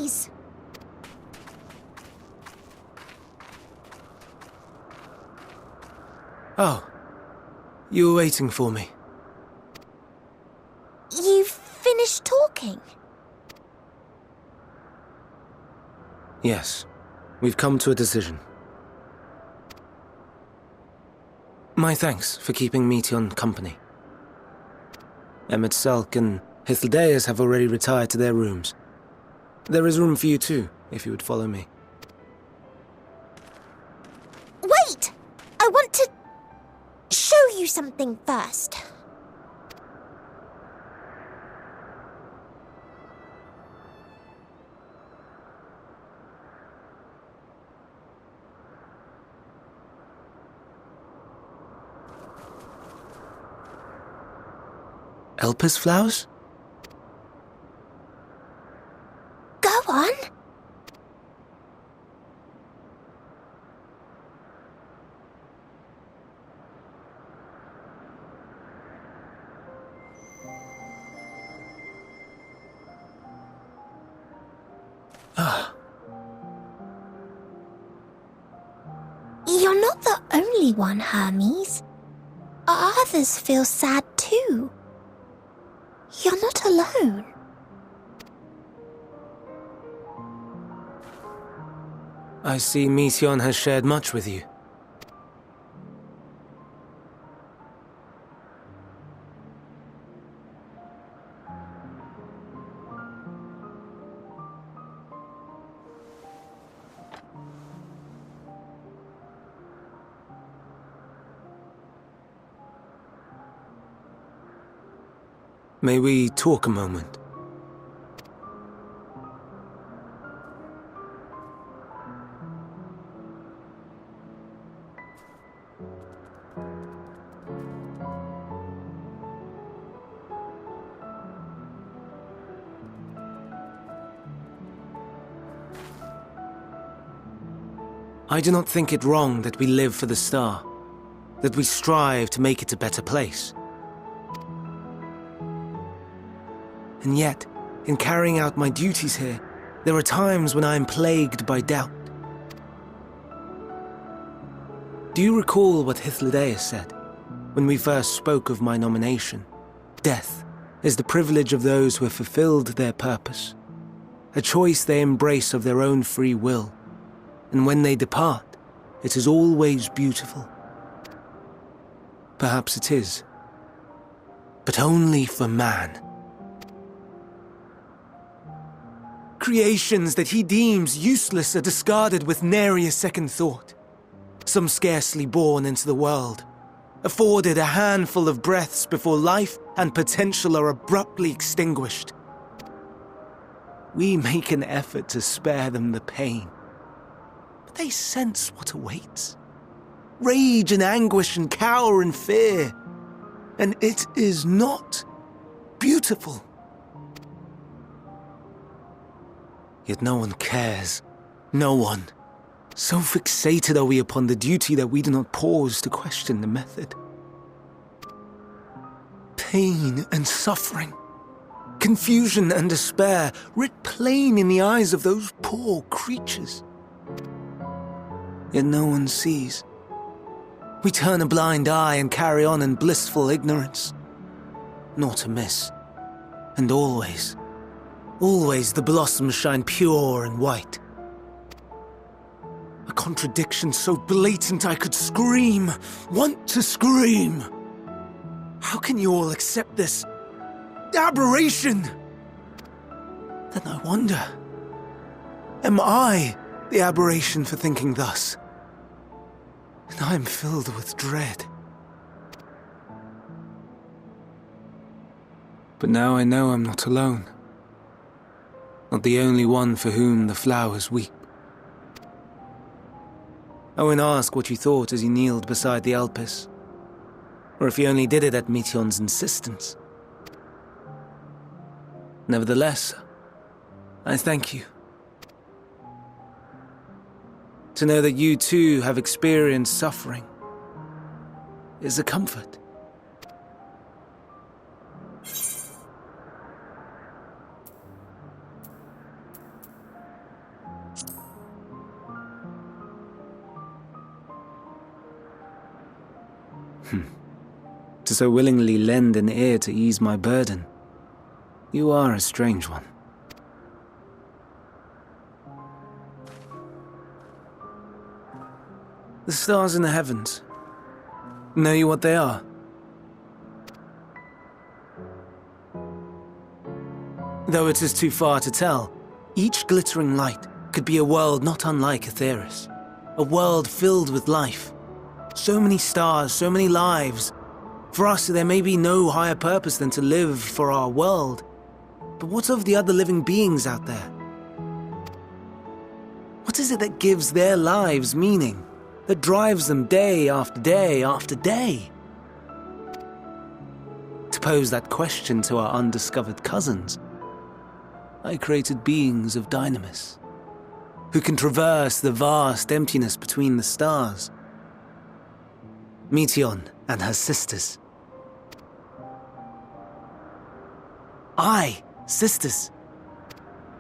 Hermes! Oh, you were waiting for me. You've finished talking? Yes, we've come to a decision. My thanks for keeping Meteon company. Emet-Selch and Hythlodaeus have already retired to their rooms. There is room for you too, if you would follow me. Wait! I want to show you something first. Elpis flowers? Go on. You're not the only one, Hermes. Others feel sad too. You're not alone. I see Meteon has shared much with you. May we talk a moment? I do not think it wrong that we live for the star, that we strive to make it a better place. And yet, in carrying out my duties here, there are times when I am plagued by doubt. Do you recall what Hythlodaeus said when we first spoke of my nomination? Death is the privilege of those who have fulfilled their purpose, a choice they embrace of their own free will, and when they depart, it is always beautiful. Perhaps it is, but only for man. Creations that he deems useless are discarded with nary a second thought. Some scarcely born into the world, afforded a handful of breaths before life and potential are abruptly extinguished. We make an effort to spare them the pain, but they sense what awaits. Rage and anguish and cower and fear, and it is not beautiful. Yet no one cares. No one. So fixated are we upon the duty that we do not pause to question the method. Pain and suffering, confusion and despair, writ plain in the eyes of those poor creatures. Yet no one sees. We turn a blind eye and carry on in blissful ignorance. Not amiss. And always the blossoms shine pure and white. A contradiction so blatant I could scream, want to scream. How can you all accept this aberration? Then I wonder, am I the aberration for thinking thus? And I am filled with dread. But now I know I'm not alone. Not the only one for whom the flowers weep. I won't ask what you thought as you kneeled beside the Elpis, or if you only did it at Meteon's insistence. Nevertheless, I thank you. To know that you too have experienced suffering is a comfort. To so willingly lend an ear to ease my burden. You are a strange one. The stars in the heavens. Know you what they are? Though it is too far to tell, each glittering light could be a world not unlike Aetheris. A world filled with life. So many stars, so many lives. For us, there may be no higher purpose than to live for our world. But what of the other living beings out there? What is it that gives their lives meaning? That drives them day after day after day? To pose that question to our undiscovered cousins, I created beings of dynamis, who can traverse the vast emptiness between the stars. Meteion and her sisters. Aye, sisters.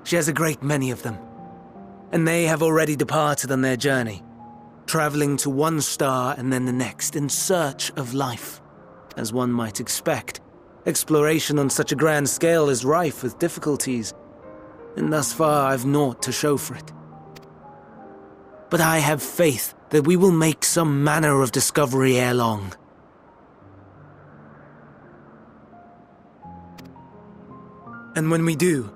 She has a great many of them, and they have already departed on their journey, traveling to one star and then the next in search of life. As one might expect, exploration on such a grand scale is rife with difficulties, and thus far I've naught to show for it. But I have faith that we will make some manner of discovery ere long. And when we do,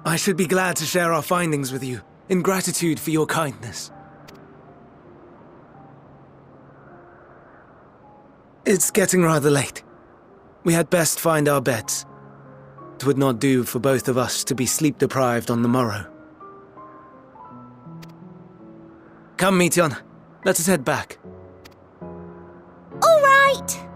I should be glad to share our findings with you, in gratitude for your kindness. It's getting rather late. We had best find our beds. It would not do for both of us to be sleep-deprived on the morrow. Come, Meteion. Let us head back. All right!